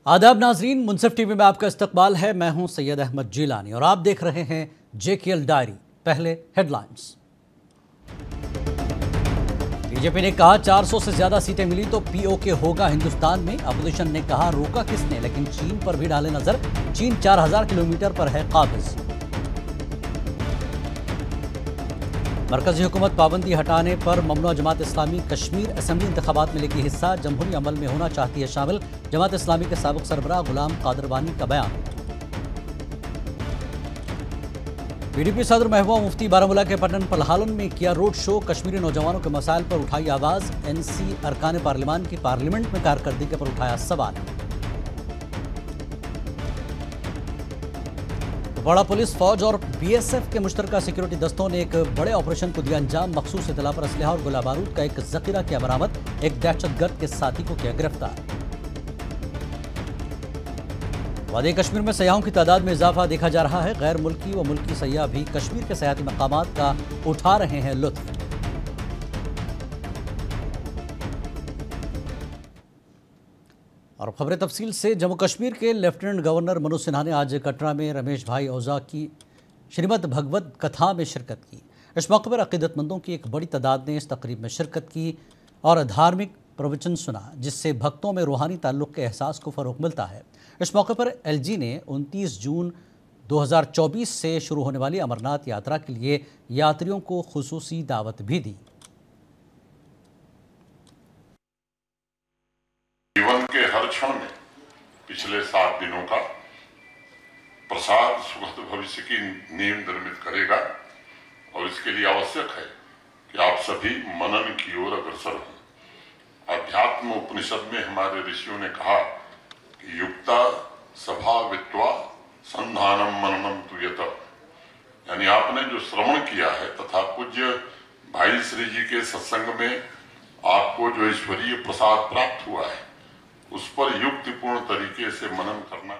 आदाब नाजरीन, मुनसिफ टीवी में आपका इस्तकबाल है। मैं हूं सैयद अहमद जिलानी और आप देख रहे हैं JKL डायरी। पहले हेडलाइंस। बीजेपी ने कहा 400 से ज्यादा सीटें मिली तो POK होगा हिंदुस्तान में। अपोजिशन ने कहा रोका किसने, लेकिन चीन पर भी डाले नजर। चीन 4000 किलोमीटर पर है काबिज। मरकजी हुकूमत पाबंदी हटाने पर ममनुआ जमात इस्लामी कश्मीर असेंबली इंतखाबात में लेगी हिस्सा। जमहूरी अमल में होना चाहती है शामिल। जमात इस्लामी के साबिक सरबराह गुलाम कादर वानी का बयान। PDP सदर महबूबा मुफ्ती बारामूला के पटन पलहालन में किया रोड शो। कश्मीरी नौजवानों के मसाइल पर उठाई आवाज। NC अरकान पार्लिमान की पार्लियामेंट में कारकर्दगी पर उठाया सवाल। बड़ा पुलिस फौज और BSF के मुश्तरका सिक्योरिटी दस्तों ने एक बड़े ऑपरेशन को दिया अंजाम। मखसूस इतला पर असलहा और गोला बारूद का एक जखीरा किया बरामद। एक दहशतगर्द के साथी को किया गिरफ्तार। वादी कश्मीर में सयाहों की तादाद में इजाफा देखा जा रहा है। गैर मुल्की व मुल्की सयाह भी कश्मीर के सयाहती मकामात का उठा रहे हैं लुत्फ। और खबरें तफसील से। जम्मू कश्मीर के लेफ्टिनेंट गवर्नर मनोज सिन्हा ने आज कटरा में रमेश भाई ओझा की श्रीमद् भगवत कथा में शिरकत की। इस मौके पर अकीदतमंदों की एक बड़ी तादाद ने इस तकरीब में शिरकत की और धार्मिक प्रवचन सुना, जिससे भक्तों में रूहानी ताल्लुक़ के एहसास को फ़रोग़ मिलता है। इस मौके पर LG ने 29 जून 2024 से शुरू होने वाली अमरनाथ यात्रा के लिए यात्रियों को खुसूसी दावत भी दी। जीवन के हर क्षण में पिछले 7 दिनों का प्रसाद सुखद भविष्य की नींव निर्मित करेगा और इसके लिए आवश्यक है कि आप सभी मनन की ओर अग्रसर हों। अध्यात्म उपनिषद में हमारे ऋषियों ने कहा कि युक्ता सभा वित्वा संधानम मननम तुयत, यानी आपने जो श्रवण किया है तथा पूज्य भाई श्री जी के सत्संग में आपको जो ईश्वरीय प्रसाद प्राप्त हुआ है उस पर युक्तिपूर्ण तरीके से मनन करना।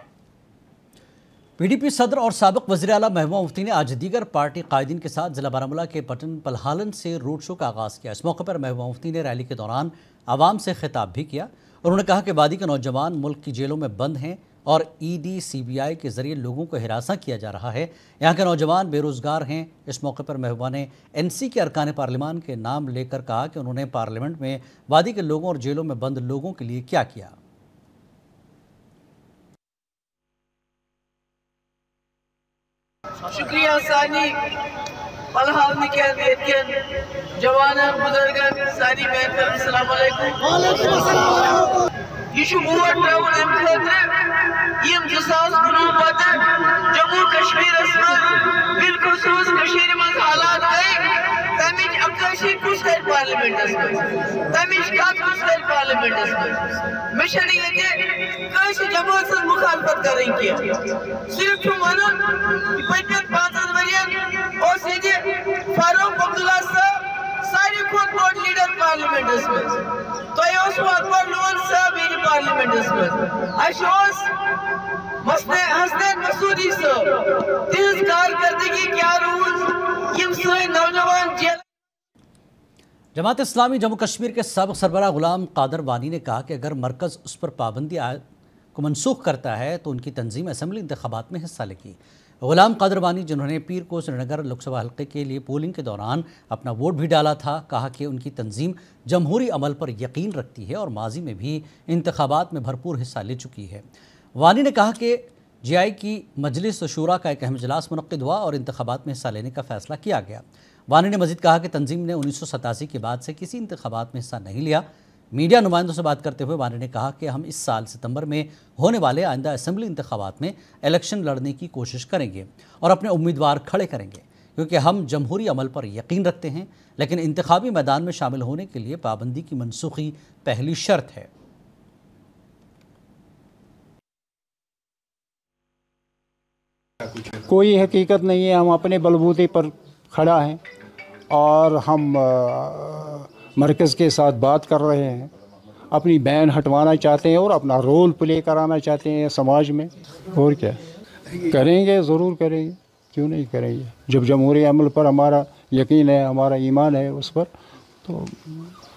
PDP सदर और साबिक वज़ीर आला महबूबा मुफ्ती ने आज दीगर पार्टी कायदीन के साथ जिला बारामूला के पटन पलहालन से रोड शो का आगाज़ किया। इस मौके पर महबूबा मुफ्ती ने रैली के दौरान आवाम से खिताब भी किया। उन्होंने कहा कि वादी के नौजवान मुल्क की जेलों में बंद हैं और ED CBI के जरिए लोगों को हिरासा किया जा रहा है। यहाँ के नौजवान बेरोज़गार हैं। इस मौके पर महबूबा ने NC के अरकान पार्लिमान के नाम लेकर कहा कि उन्होंने पार्लियामेंट में वादी के लोगों और जेलों में बंद लोगों के लिए क्या किया। शुक्रिया सानी पलहाल जवान बुजुर्गन सानी बहन अस्सलाम वालेकुम। यह वोट त्रोन अम खतर यम 2019 पत जम्मू कश्मीर बिलखसूस मज हालात गई तमिच अक्काशी कुछ कर पार्लियामेंटस तमिच कत कुछ कर पार्लियामेंटस मे ये जमात मुखालफत करें सिर्फ वन पत्न 5 वरियन फारूक अब्दुल्ला साहब सारी खुद बोर्ड लीडर पार्लियामेंटस अकबर लोन साहब ये पार्लियामेंटस हसनैन मसूदी साहब तिज कारकर्दगी क्या रूल यम सन नौजवान जेल। जमात इस्लामी जम्मू कश्मीर के साबिक सरबराह गुलाम कादर वानी ने कहा कि अगर मरकज़ उस पर पाबंदी को मनसूख करता है तो उनकी तंजीम असेंबली इंतखाबात में हिस्सा लेगी। गुलाम कादर वानी, जिन्होंने पीर को श्रीनगर लोकसभा हल्के के लिए पोलिंग के दौरान अपना वोट भी डाला था, कहा कि उनकी तंजीम जमहूरी अमल पर यकीन रखती है और माजी में भी इंतखाबात में भरपूर हिस्सा ले चुकी है। वानी ने कहा कि GI की मजलिस शूरा का एक अहम इजलास मुनक्किद हुआ और इंतखाबात में हिस्सा लेने का फैसला किया गया। वानी ने मजीद कहा कि तंजीम ने 1987 के बाद से किसी इंतखाबात में हिस्सा नहीं लिया। मीडिया नुमाइंदों से बात करते हुए वानी ने कहा कि हम इस साल सितंबर में होने वाले आइंदा असेंबली इंतखाबात में इलेक्शन लड़ने की कोशिश करेंगे और अपने उम्मीदवार खड़े करेंगे, क्योंकि हम जमहूरी अमल पर यकीन रखते हैं, लेकिन इंतखाबी मैदान में शामिल होने के लिए पाबंदी की मनसूखी पहली शर्त है। कोई हकीकत नहीं है, हम अपने बलबूते पर खड़ा हैं और हम मरकज़ के साथ बात कर रहे हैं, अपनी बैन हटवाना चाहते हैं और अपना रोल प्ले कराना चाहते हैं समाज में। और क्या करेंगे, ज़रूर करेंगे, क्यों नहीं करेंगे। जब जमहूरी अमल पर हमारा यकीन है, हमारा ईमान है उस पर, तो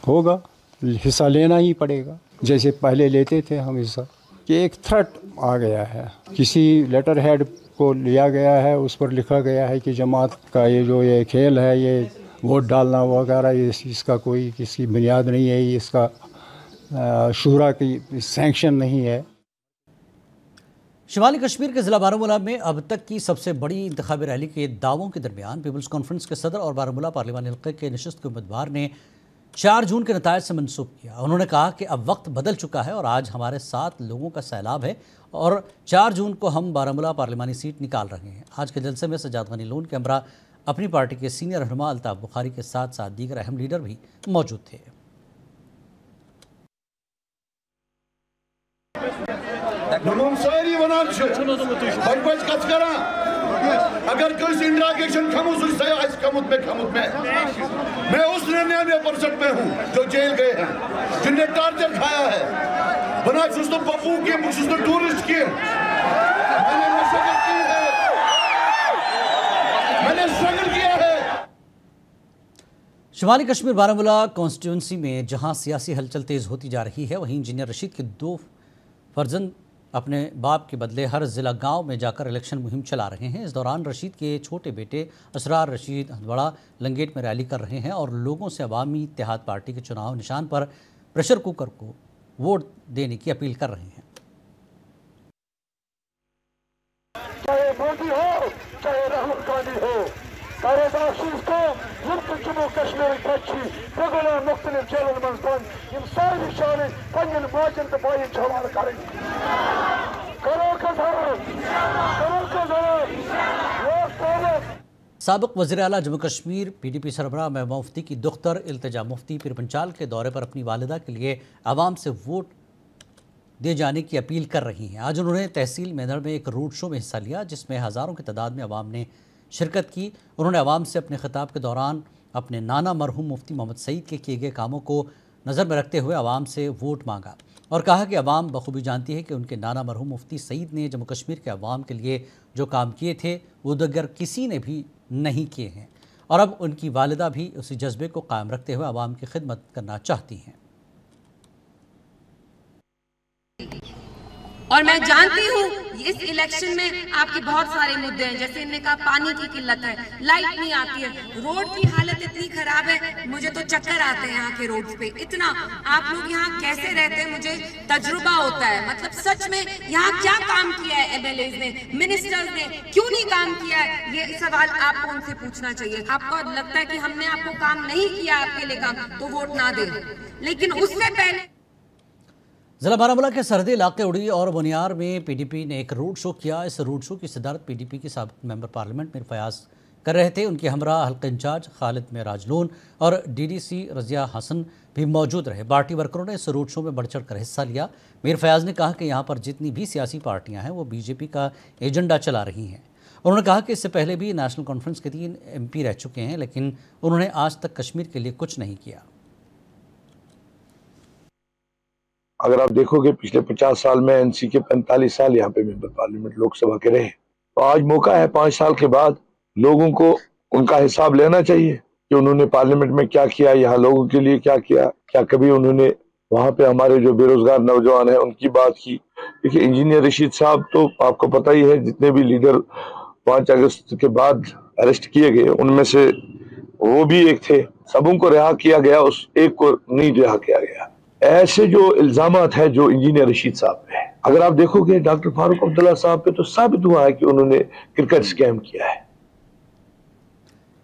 होगा, हिस्सा लेना ही पड़ेगा, जैसे पहले लेते थे हम हिस्सा। कि एक थ्रेट आ गया है, किसी लेटर हेड को लिया गया है, उस पर लिखा गया है कि जमात का ये खेल है, ये वोट डालना वगैरह, ये इसका कोई किसी बुनियाद नहीं है, ये इसका शूरा की सैंक्शन नहीं है। शिमाली कश्मीर के ज़िला बारामूला में अब तक की सबसे बड़ी इंतखाबी रैली के दावों के दरमियान पीपल्स कॉन्फ्रेंस के सदर और बारामूला पार्लिमानी हल्के के नशिस्त के उम्मीदवार ने 4 जून के नतायज से मनसूख किया। उन्होंने कहा कि अब वक्त बदल चुका है और आज हमारे 7 लोगों का सैलाब है और 4 जून को हम बारामूला पार्लिमानी सीट निकाल रहे हैं। आज के जलसे में सजाद गनी लोन के हमरा अपनी पार्टी के सीनियर रहनुमा अल्ताफ बुखारी के साथ साथ दीगर अहम लीडर भी मौजूद थे। अगर कोई इंट्रागेशन खमुत में मैं उस 99% में हूँ जो जेल गए हैं, जिनने टार्चर खाया है, बना तो पप्पू के तो टूरिस्ट के, मैंने स्ट्रगल किया है। शिमाली कश्मीर बारामूला कॉन्स्टिट्यूंसी में जहां सियासी हलचल तेज होती जा रही है, वहीं इंजीनियर रशीद के 2 फर्जंद अपने बाप के बदले हर ज़िला गांव में जाकर इलेक्शन मुहिम चला रहे हैं। इस दौरान रशीद के छोटे बेटे असरार रशीद हंदवाड़ा लंगेट में रैली कर रहे हैं और लोगों से अवामी इत्तेहाद पार्टी के चुनाव निशान पर प्रेशर कुकर को वोट देने की अपील कर रहे हैं। चाहे मोदी हो चाहे राहुल गांधी हो, जम्मू कश्मीर मुख्तलिफ जेलन मं बंद सारे शान पन्न माजन तो बाइन हवाले कर साबिक़ वज़ीर आला जम्मू कश्मीर PDP सरबराह महबूबा मुफ्ती की दुख्तर इल्तिजा मुफ्ती पीरपंचाल के दौरे पर अपनी वालिदा के लिए आवाम से वोट दिए जाने की अपील कर रही हैं। आज उन्होंने तहसील मेंढड़ में एक रोड शो में हिस्सा लिया, जिसमें हज़ारों की तादाद में आवाम ने शिरकत की। उन्होंने आवाम से अपने खिताब के दौरान अपने नाना मरहूम मुफ्ती मोहम्मद सईद के किए गए कामों को नज़र में रखते हुए आवाम से वोट मांगा और कहा कि आवाम बखूबी जानती है कि उनके नाना मरहूम मुफ्ती सईद ने जम्मू कश्मीर के आवाम के लिए जो काम किए थे वो दीगर किसी ने भी नहीं किए हैं और अब उनकी वालिदा भी उसी जज्बे को कायम रखते हुए आवाम की खिदमत करना चाहती हैं। और मैं जानती हूँ इस इलेक्शन में आपके बहुत सारे मुद्दे हैं, जैसे इनने कहा पानी की किल्लत है, लाइट नहीं आती है, रोड की हालत इतनी खराब है, मुझे तो चक्कर आते हैं यहाँ के रोड पे। इतना आप लोग यहाँ कैसे रहते हैं, मुझे तजुर्बा होता है। मतलब सच में यहाँ क्या काम किया है MLAs ने, मिनिस्टर्स ने, क्यों नहीं काम किया है, ये सवाल आपको उनसे पूछना चाहिए। आपको लगता है कि हमने आपको काम नहीं किया, आपके लिए काम, तो वोट ना दे। लेकिन उससे पहले ज़िला बारामूला के सरहदी इलाके उड़ी और बुनियार में PDP ने एक रोड शो किया। इस रोड शो की सदारत PDP के साबिक़ मेंबर पार्लियामेंट मीर फयाज कर रहे थे। उनके हमरा हल्का इंचार्ज खालिद मेराज लोन और DDC रज़िया हसन भी मौजूद रहे। पार्टी वर्करों ने इस रोड शो में बढ़ चढ़ कर हिस्सा लिया। मीर फयाज ने कहा कि यहाँ पर जितनी भी सियासी पार्टियाँ हैं वो BJP का एजेंडा चला रही हैं। उन्होंने कहा कि इससे पहले भी नेशनल कॉन्फ्रेंस के 3 MP रह चुके हैं, लेकिन उन्होंने आज तक कश्मीर के लिए कुछ नहीं किया। अगर आप देखोगे पिछले 50 साल में NC के 45 साल यहाँ पे मेंबर पार्लियामेंट लोकसभा के रहे, तो आज मौका है 5 साल के बाद लोगों को उनका हिसाब लेना चाहिए कि उन्होंने पार्लियामेंट में क्या किया, यहाँ लोगों के लिए क्या किया। क्या कभी उन्होंने वहाँ पे हमारे जो बेरोजगार नौजवान हैं उनकी बात की? देखिए, इंजीनियर रशीद साहब तो आपको पता ही है, जितने भी लीडर 5 अगस्त के बाद अरेस्ट किए गए उनमें से वो भी एक थे। सबों को रिहा किया गया, उस एक को नहीं रिहा किया गया। ऐसे जो इल्जामात है जो इंजीनियर रशीद साहब पे, अगर आप देखोगे डॉक्टर फारूक अब्दुल्ला साहब पे, तो साबित हुआ है कि उन्होंने क्रिकेट स्कैम किया है।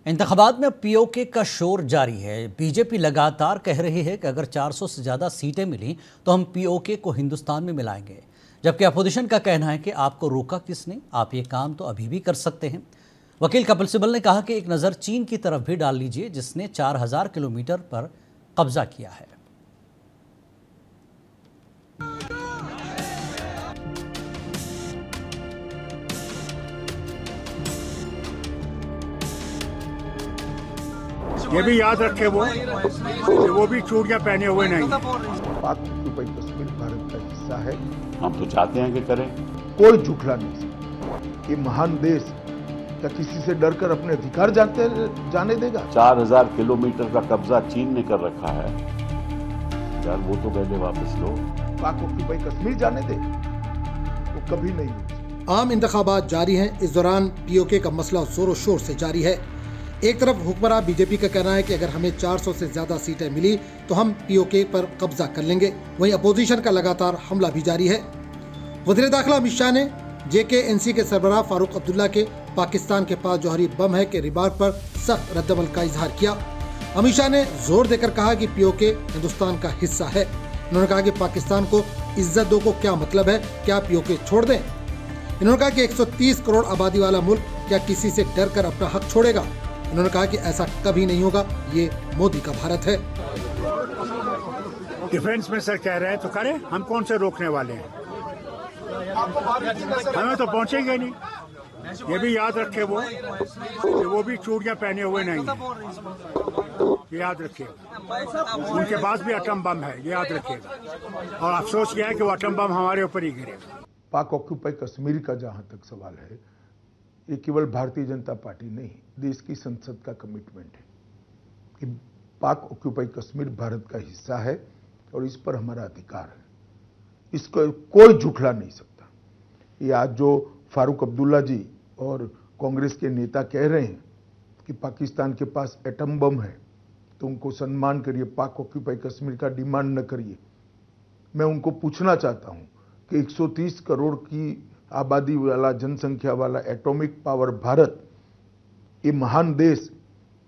इंतखाबात में POK का शोर जारी है। BJP लगातार कह रही है कि अगर 400 से ज़्यादा सीटें मिली तो हम POK को हिंदुस्तान में मिलाएंगे, जबकि अपोजिशन का कहना है कि आपको रोका किसने, आप ये काम तो अभी भी कर सकते हैं। वकील कपिल सिब्बल ने कहा कि एक नज़र चीन की तरफ भी डाल लीजिए, जिसने 4000 किलोमीटर पर कब्जा किया है। ये भी याद रखे वो भी चूड़ियां पहने हुए नहीं। पाक कश्मीर भारत का हिस्सा है, हम तो चाहते हैं कि करें, कोई झूठला नहीं सकता। ये महान देश क्या किसी से डरकर अपने अधिकार जाने देगा? 4000 किलोमीटर का कब्जा चीन ने कर रखा है यार, वो तो पहले वापस लो। पाक ऑक्यूपाई कश्मीर जाने दे, वो कभी नहीं हो। आम इंतखाबात जारी हैं। इस दौरान पीओके का मसला जोरों शोर से जारी है। एक तरफ हुक्मरान बीजेपी का कहना है कि अगर हमें 400 से ज्यादा सीटें मिली तो हम पीओके पर कब्जा कर लेंगे। वहीं अपोजिशन का लगातार हमला भी जारी है। वज़ीर दाखिला अमित शाह ने JK-NC के सरबराह फारूक अब्दुल्ला के पाकिस्तान के पास जौहरी बम है के रिमार्क पर सख्त रद्दअमल का इजहार किया। अमित शाह ने जोर देकर कहा कि पीओके हिंदुस्तान का हिस्सा है। उन्होंने कहा कि पाकिस्तान को इज्जत दो को क्या मतलब है, क्या पीओके छोड़ दें। इन्होंने कहा कि 130 करोड़ आबादी वाला मुल्क क्या किसी से डर कर अपना हक छोड़ेगा। उन्होंने कहा कि ऐसा कभी नहीं होगा, ये मोदी का भारत है। डिफेंस में सर कह रहे हैं तो करें, हम कौन से रोकने वाले हैं, हमें तो पहुंचेंगे नहीं। ये भी याद रखे वो भी चूड़ियां पहने हुए नहीं है, ये याद रखिएगा। उनके पास भी एटम बम है, ये याद रखिएगा। और अफसोस किया है कि वो एटम बम हमारे ऊपर ही गिरेगा। पाक ऑक्यूपाई कश्मीर का जहां तक सवाल है, ये केवल भारतीय जनता पार्टी नहीं, देश की संसद का कमिटमेंट है कि पाक ऑक्यूपाई कश्मीर भारत का हिस्सा है और इस पर हमारा अधिकार है। इसको कोई झुठला नहीं सकता। ये आज जो फारूक अब्दुल्ला जी और कांग्रेस के नेता कह रहे हैं कि पाकिस्तान के पास एटम बम है, तो उनको सम्मान करिए, पाक ऑक्यूपाई कश्मीर का डिमांड न करिए। मैं उनको पूछना चाहता हूं कि 130 करोड़ की आबादी वाला, जनसंख्या वाला एटॉमिक पावर भारत, ये महान देश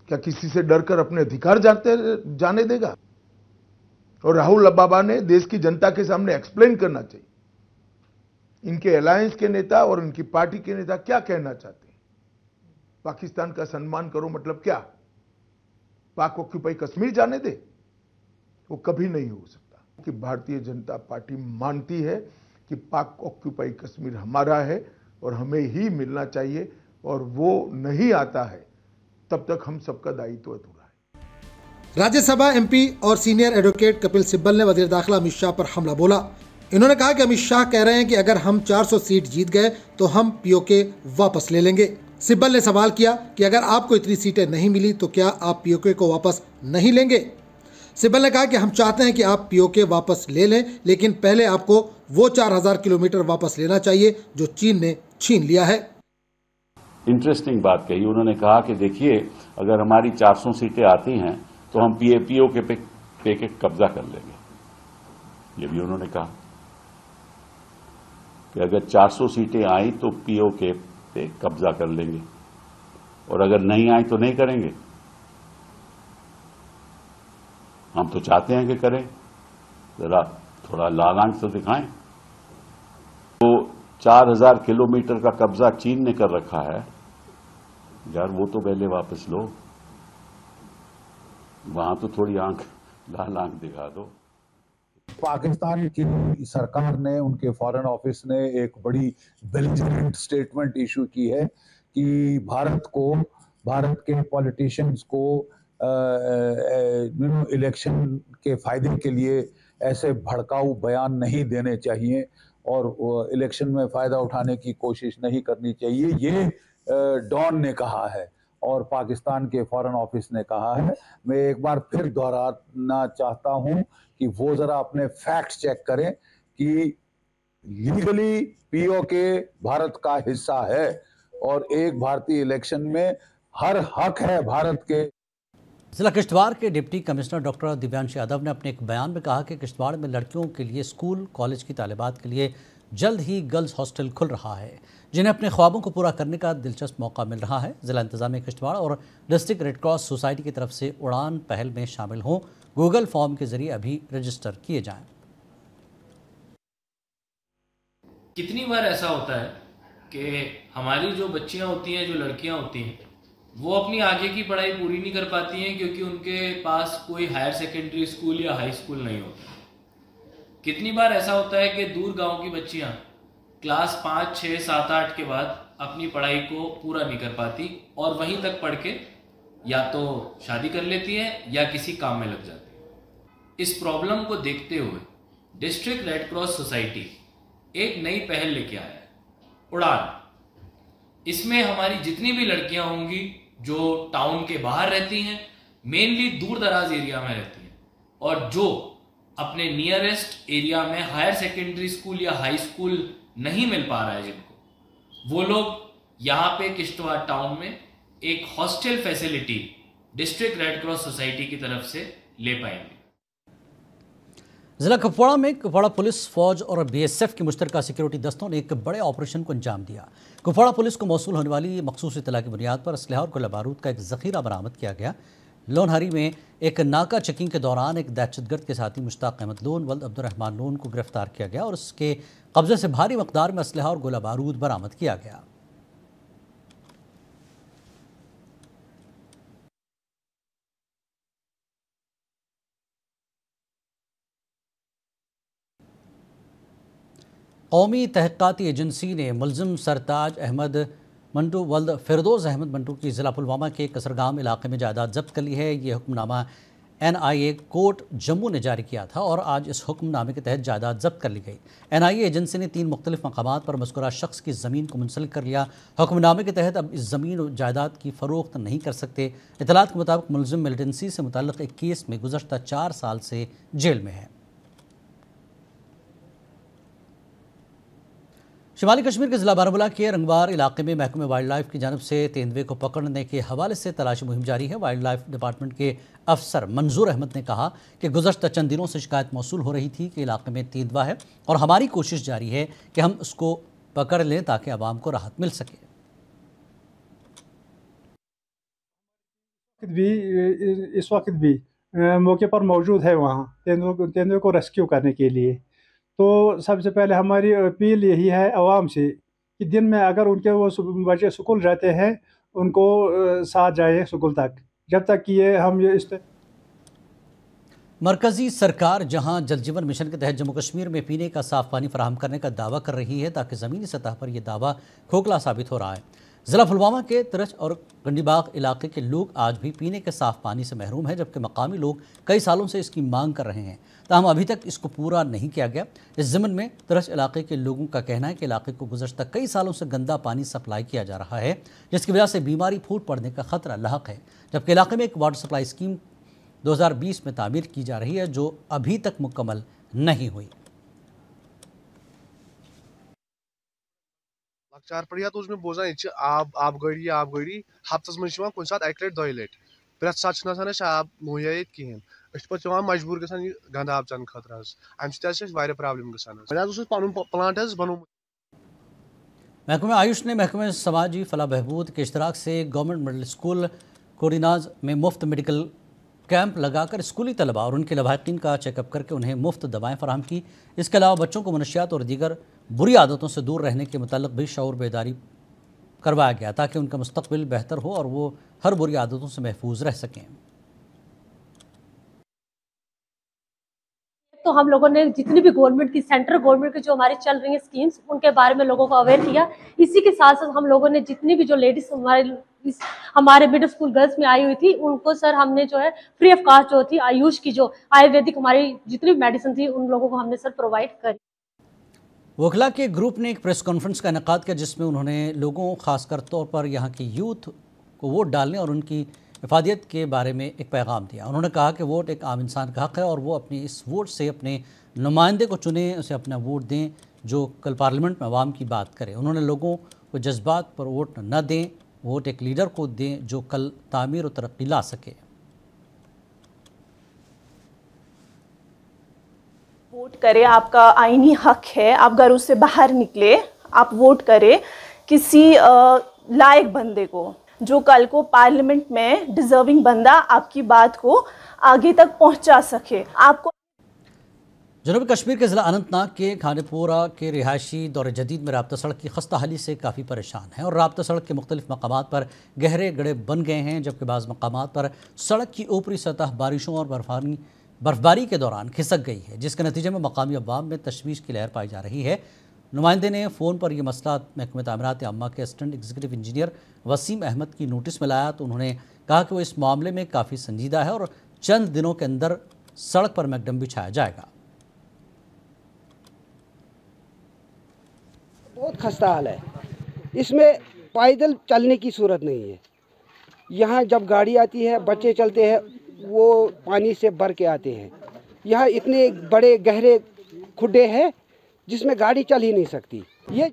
क्या किसी से डरकर अपने अधिकार जाने देगा? और राहुल बाबा ने देश की जनता के सामने एक्सप्लेन करना चाहिए, इनके अलायंस के नेता और इनकी पार्टी के नेता क्या कहना चाहते हैं। पाकिस्तान का सम्मान करो मतलब क्या? पाक ऑक्यूपाई कश्मीर जाने दे? वो कभी नहीं हो सकता। कि भारतीय जनता पार्टी मानती है कि पाक ऑक्यूपाई कश्मीर हमारा है और हमें ही मिलना चाहिए, और वो नहीं आता है तब तक हम सबका दायित्व अधूरा है। राज्यसभा MP और सीनियर एडवोकेट कपिल सिब्बल ने वज़ीर दाखिला अमित शाह पर हमला बोला। इन्होंने कहा कि अमित शाह कह रहे हैं कि अगर हम 400 सीट जीत गए तो हम पीओके वापस ले लेंगे। सिब्बल ने सवाल किया कि अगर आपको इतनी सीटें नहीं मिली तो क्या आप पीओके को वापस नहीं लेंगे। सिब्बल ने कहा कि हम चाहते हैं कि आप पीओके वापस ले लें, लेकिन पहले आपको वो 4000 किलोमीटर वापस लेना चाहिए जो चीन ने छीन लिया है। इंटरेस्टिंग बात कही उन्होंने, कहा कि देखिए अगर हमारी 400 सीटें आती हैं तो हम पीओके पे कब्जा कर लेंगे। ये भी उन्होंने कहा कि अगर 400 सीटें आई तो पीओके पे कब्जा कर लेंगे, और अगर नहीं आई तो नहीं करेंगे। हम तो चाहते हैं कि करें, जरा थोड़ा लाल आंख तो दिखाएं। तो 4000 किलोमीटर का कब्जा चीन ने कर रखा है यार, वो तो पहले वापस लो, वहां तो थोड़ी आंख लाल आंख दिखा दो। पाकिस्तान की सरकार ने, उनके फॉरेन ऑफिस ने एक बड़ी बेलिजरेंट स्टेटमेंट इशू की है कि भारत के पॉलिटिशियंस को इलेक्शन के फायदे के लिए ऐसे भड़काऊ बयान नहीं देने चाहिए और इलेक्शन में फायदा उठाने की कोशिश नहीं करनी चाहिए। ये डॉन ने कहा है और पाकिस्तान के फॉरेन ऑफिस ने कहा है। मैं एक बार फिर दोहराना चाहता हूं कि वो जरा अपने फैक्ट्स चेक करें कि लीगली पीओके भारत का हिस्सा है और एक भारतीय इलेक्शन में हर हक है भारत के। जिला किश्तवाड़ के deputy commissioner doctor Divyansh Yadav ने अपने एक बयान में कहा कि किश्तवाड़ में लड़कियों के लिए स्कूल कॉलेज की तालिबात के लिए जल्द ही गर्ल्स हॉस्टल खुल रहा है, जिन्हें अपने ख्वाबों को पूरा करने का दिलचस्प मौका मिल रहा है। जिला इंतजामिया किश्तवाड़ और डिस्ट्रिक्ट रेड क्रॉस सोसाइटी की तरफ से उड़ान पहल में शामिल हों। गूगल फॉर्म के जरिए अभी रजिस्टर किए जाएं। कितनी बार ऐसा होता है कि हमारी जो बच्चियां होती हैं, जो लड़कियां होती हैं, वो अपनी आगे की पढ़ाई पूरी नहीं कर पाती हैं क्योंकि उनके पास कोई हायर सेकेंडरी स्कूल या हाई स्कूल नहीं होता। कितनी बार ऐसा होता है कि दूर गांव की बच्चियां क्लास 5, 6, 7, 8 के बाद अपनी पढ़ाई को पूरा नहीं कर पाती और वहीं तक पढ़ के या तो शादी कर लेती हैं या किसी काम में लग जाती हैं। इस प्रॉब्लम को देखते हुए डिस्ट्रिक्ट रेड क्रॉस सोसाइटी एक नई पहल लेके आया है, उड़ान। इसमें हमारी जितनी भी लड़कियां होंगी जो टाउन के बाहर रहती हैं, मेनली दूर दराज एरिया में रहती हैं, और जो अपने नियरेस्ट एरिया में हायर सेकेंडरी स्कूल या हाई स्कूल नहीं मिल पा रहा है जिनको, वो लोग यहाँ पे किश्तवाड़ टाउन में एक hostel facility district red cross society की तरफ से ले पाएंगे। जिला कुपवाड़ा में कुपवाड़ा पुलिस, फौज और बीएसएफ की मुश्तरका सिक्योरिटी दस्तों ने एक बड़े ऑपरेशन को अंजाम दिया। कुपवाड़ा पुलिस को मौसूल होने वाली मखसूस इत्तला की बुनियाद पर असलहा और गोला बारूद का एक जखीरा बरामद किया गया। लोनहरी में एक नाका चेकिंग के दौरान एक दहशतगर्द के साथी मुश्ताक अहमद लोन वल्द अब्दुर्रहमान लोन को गिरफ्तार किया गया और उसके कब्जे से भारी मकदार में असलहा और गोला बारूद बरामद किया गया। कौमी तहक़ीक़ाती एजेंसी ने मुलज़िम सरताज अहमद मंटू वल्द फिरदौस अहमद मंटू की ज़िला पुलवामा के कसरगाम इलाके में जायदाद जब्त कर ली है। ये हुक्मनामा NIA कोर्ट जम्मू ने जारी किया था और आज इस हुक्मनामे के तहत जायदाद जब्त कर ली गई। NIA एजेंसी ने 3 मुख्तलिफ मकामात पर मज़कूरा शख्स की ज़मीन को मुंसलिक कर लिया। हुक्मनामे के तहत अब इस ज़मीन और जायदाद की फ़रोख्त नहीं कर सकते। इतलात के मुताबिक मुलज़िम मिलिटेंसी से मुतल्लिक़ एक केस में गुज़श्ता 4 साल से जेल में है। शिमाली कश्मीर के ज़िला बारामूला के रंगवार इलाके में महकमे वाइल्ड लाइफ की जानिब से तेंदुए को पकड़ने के हवाले से तलाशी मुहिम जारी है। वाइल्ड लाइफ डिपार्टमेंट के अफसर मंजूर अहमद ने कहा कि गुज़श्ता चंद दिनों से शिकायत मौसूल हो रही थी कि इलाके में तेंदुआ है और हमारी कोशिश जारी है कि हम उसको पकड़ लें ताकि आवाम को राहत मिल सके। इस वक्त भी मौके पर मौजूद है वहाँ तेंदुए को रेस्क्यू करने के लिए। तो सबसे पहले हमारी अपील यही है आवाम से कि दिन में अगर उनके वो बच्चे स्कूल जाते हैं उनको साथ जाए स्कूल तक, जब तक कि ये हम ये इस मरकज़ी सरकार जहां जल जीवन मिशन के तहत जम्मू कश्मीर में पीने का साफ़ पानी फराहम करने का दावा कर रही है, ताकि ज़मीनी सतह पर यह दावा खोखला साबित हो रहा है। ज़िला पुलवामा के तिरच और गंडीबाग इलाके के लोग आज भी पीने के साफ़ पानी से महरूम हैं, जबकि मकामी लोग कई सालों से इसकी मांग कर रहे हैं, ताहम अभी तक इसको पूरा नहीं किया गया। इस ज़िम्न में तिरच इलाके के लोगों का कहना है कि इलाके को गुज़श्ता कई सालों से गंदा पानी सप्लाई किया जा रहा है, जिसकी वजह से बीमारी फूट पड़ने का ख़तरा लाहक है। जबकि इलाके में एक वाटर सप्लाई स्कीम 2020 में तामीर की जा रही है, जो अभी तक मुकम्मल नहीं हुई। लक्चार पड़ तो उसमें बोजान आब गड़ी हफ्तस मज कुछ सात 1 लट 2 लट प्रेथ सात आब मुहैया कहें पे मजबूर ग गंद आब चन खतर अमे प्रॉब्लम गन प्लांट बनोमुत। महकमे आयुष ने महकमे समाजी फलाह बहबूद के इश्तराक से गवर्नमेंट मिडल स्कूल कोरिनाज में मुफ्त मेडिकल कैंप लगाकर स्कूली तलबा और उनके लवाहिकीन का चेकअप करके उन्हें मुफ्त दवाएं फराहम की। इसके अलावा बच्चों को मनशियात और दीगर बुरी आदतों से दूर रहने के मुताल्लिक भी शऊर बेदारी करवाया गया, ताकि उनका मुस्तकबिल बेहतर हो और वो हर बुरी आदतों से महफूज रह सकें। तो हम लोगों ने जितनी भी गवर्नमेंट की, सेंट्रल गवर्नमेंट की जो हमारी चल रही है स्कीम्स, उनके बारे में लोगों को अवेयर किया। इसी के साथ साथ हम लोगों ने जितनी भी जो लेडीज हमारे मिडिल स्कूल गर्ल्स में आई हुई थी, उनको सर हमने जो है फ्री ऑफ कॉस्ट जो थी आयुष की जो आयुर्वेदिक हमारी जितनी भी मेडिसिन थी उन लोगों को हमने सर प्रोवाइड करी। वकला के ग्रुप ने एक प्रेस कॉन्फ्रेंस का इनेकाद किया, जिसमें उन्होंने लोगों, खासकर तौर पर यहाँ की यूथ को वोट डालने और उनकी इफादियत के बारे में एक पैगाम दिया। उन्होंने कहा कि वोट एक आम इंसान का हक़ है और वो अपनी इस वोट से अपने नुमाइंदे को चुनें, उसे अपना वोट दें जो कल पार्लियामेंट में अवाम की बात करे। उन्होंने लोगों को जज्बात पर वोट न दें, वोट एक लीडर को दें जो कल तामीर और तरक्की ला सके। वोट करें, आपका आईनी हक है, आप घरों से बाहर निकले, आप वोट करें किसी लायक बंदे को, जो कल को पार्लियामेंट में डिजर्विंग बंदा आपकी बात को आगे तक पहुंचा सके। आपको जनूबी कश्मीर के ज़िला अनंतनाग के खानेपोरा के रिहायशी दौर जदीद में राब्ता सड़क की खस्ता हाली से काफ़ी परेशान हैं और राब्ता सड़क के मुख्तलिफ मकामात पर गहरे गड्ढे बन गए हैं, जबकि बाज़ मकामात पर सड़क की ऊपरी सतह बारिशों और बर्फबारी के दौरान खिसक गई है, जिसके नतीजे में मकामी अवाम में तशवीश की लहर पाई जा रही है। नुमाइंदे ने फ़ोन पर यह मसला महकमे तामीरात अम्मा के assistant executive engineer Waseem Ahmad की नोटिस में लाया, तो उन्होंने कहा कि वो इस मामले में काफ़ी संजीदा है और चंद दिनों के अंदर सड़क पर मैकडम बिछाया जाएगा। बहुत खस्ता हाल है, इसमें पैदल चलने की सूरत नहीं है। यहाँ जब गाड़ी आती है, बच्चे चलते हैं, वो पानी से भर के आते हैं। यहाँ इतने बड़े गहरे खुड्डे हैं जिसमें गाड़ी चल ही नहीं सकती। ये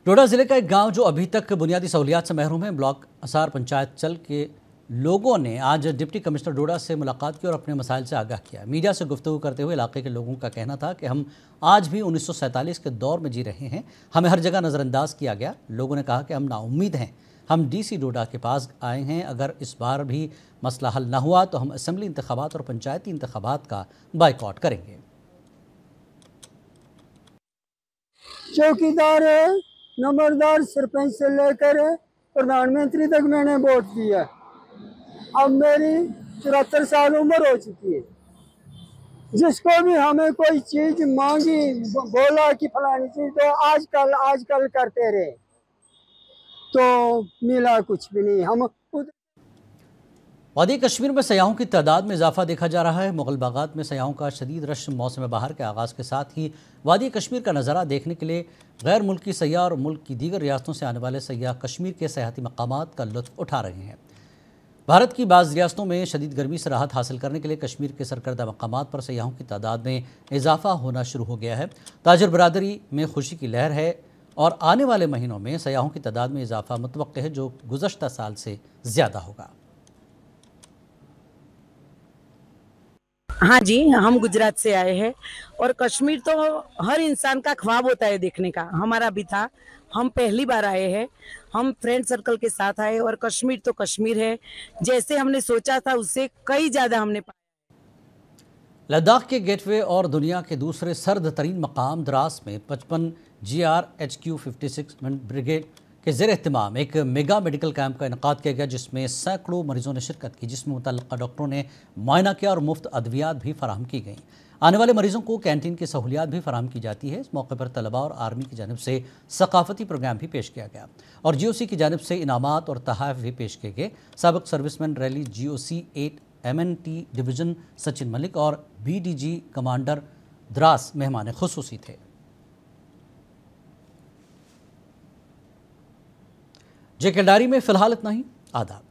डोडा जिले का एक गांव जो अभी तक बुनियादी सहूलियात से महरूम है, ब्लॉक असार पंचायत चल के लोगों ने आज डिप्टी कमिश्नर डोडा से मुलाकात की और अपने मसाइल से आगाह किया। मीडिया से गुफ्तगू करते हुए इलाके के लोगों का कहना था कि हम आज भी 1947 के दौर में जी रहे हैं, हमें हर जगह नज़रअंदाज किया गया। लोगों ने कहा कि हम नाउम्मीद हैं, हम डीसी डोडा के पास आए हैं, अगर इस बार भी मसला हल न हुआ तो हम असम्बली इंतखाबात और पंचायती इंतखाबात का बाइकआउट करेंगे। चौकीदार नंबरदार सरपंच से लेकर प्रधानमंत्री तक मैंने वोट दिया। अब मेरी 74 साल उम्र हो चुकी है। जिसको भी हमें कोई चीज मांगी, बोला कि फलानी चीज तो आजकल करते रहे तो मिला कुछ भी नहीं। हम वादी कश्मीर में सयाहों की तादाद में इजाफा देखा जा रहा है। मुगल बागात में सयाहों का शदीद रश मौसम बहार के आगाज़ के साथ ही वादी कश्मीर का नज़ारा देखने के लिए गैर मुल्की सयाह और मुल्क की दीगर रियासतों से आने वाले सयाह कश्मीर के सयाहती मकामात का लुत्फ़ उठा रहे हैं। भारत की बाज़ रियासतों में शदीद गर्मी से राहत हासिल करने के लिए कश्मीर के सरकर्दा मकामात पर सयाहों की तादाद में इजाफा होना शुरू हो गया है। ताजिर बरादरी में खुशी की लहर है और आने वाले महीनों में सयाहों की तादाद में इजाफा मुतवक्के है, जो गुज़श्ता साल से ज़्यादा होगा। हाँ जी, हम गुजरात से आए हैं और कश्मीर तो हर इंसान का ख्वाब होता है देखने का। हमारा भी था, हम पहली बार आए हैं। हम फ्रेंड सर्कल के साथ आए और कश्मीर तो कश्मीर है, जैसे हमने सोचा था उससे कई ज़्यादा हमने पाया। लद्दाख के गेटवे और दुनिया के दूसरे सर्द तरीन मकाम द्रास में 55 GRHQ 56 ब्रिगेड के ज़ेर एहतमाम एक मेगा मेडिकल कैंप का इनकाद किया गया, जिसमें सैकड़ों मरीजों ने शिरकत की, जिसमें मुतल्लिक़ा डॉक्टरों ने मुआयना किया और मुफ्त अद्वियात भी फराहम की गई। आने वाले मरीजों को कैंटीन की सहूलियात भी फराहम की जाती है। इस मौके पर तलबा और आर्मी की जानिब से सकाफती प्रोग्राम भी पेश किया गया और GOC की जानिब से इनामात और तोहफ़े भी पेश किए गए। साबिक़ serviceman rally GOC 8 MNT division Sachin Malik और BDG कमांडर द्रास मेहमान खुसूसी थे। जे केलदारी में फ़िलहाल इतना ही। आदाब।